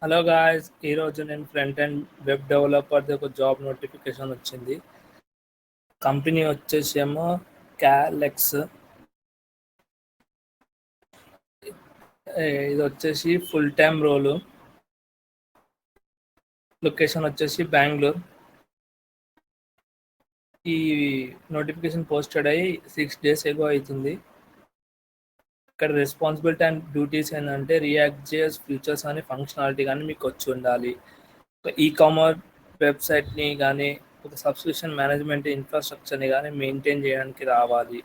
Hello guys, ఈరోజు నేను front and web డెవలపర్ది ఒక జాబ్ నోటిఫికేషన్ వచ్చింది. కంపెనీ వచ్చేసేమో క్యాలెక్స్. ఇది వచ్చేసి ఫుల్ టైమ్ రోలు. లొకేషన్ వచ్చేసి బెంగళూరు. ఈ నోటిఫికేషన్ పోస్టెడ్ అయ్యి 6 days ఎగో అవుతుంది. ఇక్కడ రెస్పాన్సిబిలిటీ అండ్ డ్యూటీస్ ఏంటంటే రియాక్ట్ జేఎస్ ఫీచర్స్ అని ఫంక్షనాలిటీ కానీ మీకు వచ్చి ఉండాలి. ఒక ఈ-కామర్స్ వెబ్సైట్ని కానీ ఒక సబ్స్క్రిప్షన్ మేనేజ్మెంట్ ఇన్ఫ్రాస్ట్రక్చర్ని కానీ మెయింటైన్ చేయడానికి రావాలి.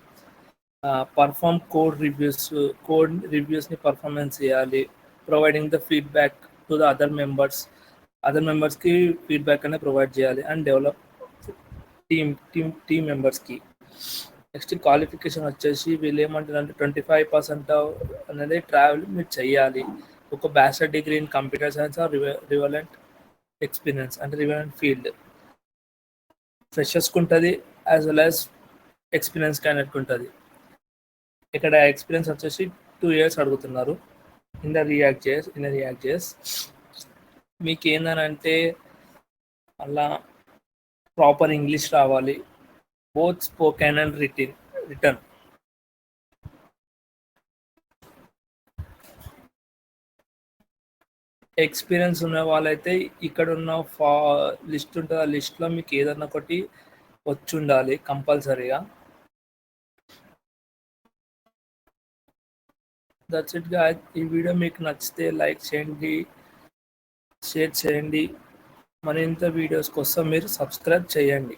పర్ఫామ్ కోడ్ రివ్యూస్ని పర్ఫార్మెన్స్ చేయాలి. Providing the feedback to the other మెంబర్స్కి ఫీడ్బ్యాక్ అనేది ప్రొవైడ్ చేయాలి అండ్ డెవలప్ టీమ్ మెంబర్స్కి. నెక్స్ట్ క్వాలిఫికేషన్ వచ్చేసి వీళ్ళు ఏమంటారంటే 25% అనేది ట్రావెల్ మీరు చేయాలి. ఒక bachelor degree in computer science or relevant experience అంటే రివలెంట్ ఫీల్డ్ ఫ్రెషర్స్కి ఉంటుంది, యాజ్ వెల్ యాజ్ ఎక్స్పీరియన్స్ క్యాండిడేట్కి ఉంటుంది. ఇక్కడ ఎక్స్పీరియన్స్ వచ్చేసి 2 years అడుగుతున్నారు ఇన్ ద రియాక్ట్ జేఎస్. మీకు ఏందనంటే అలా ప్రాపర్ ఇంగ్లీష్ రావాలి, both spoken and return. Experience ఉన్న వాళ్ళైతే ఇక్కడ ఉన్న లిస్ట్ ఉంటుంది, ఆ లిస్ట్లో మీకు ఏదన్నా ఒకటి వచ్చి ఉండాలి కంపల్సరీగా. That's it guys. ఈ వీడియో మీకు నచ్చితే లైక్ చేయండి, షేర్ చేయండి. మరింత వీడియోస్ కోసం మీరు సబ్స్క్రైబ్ చేయండి.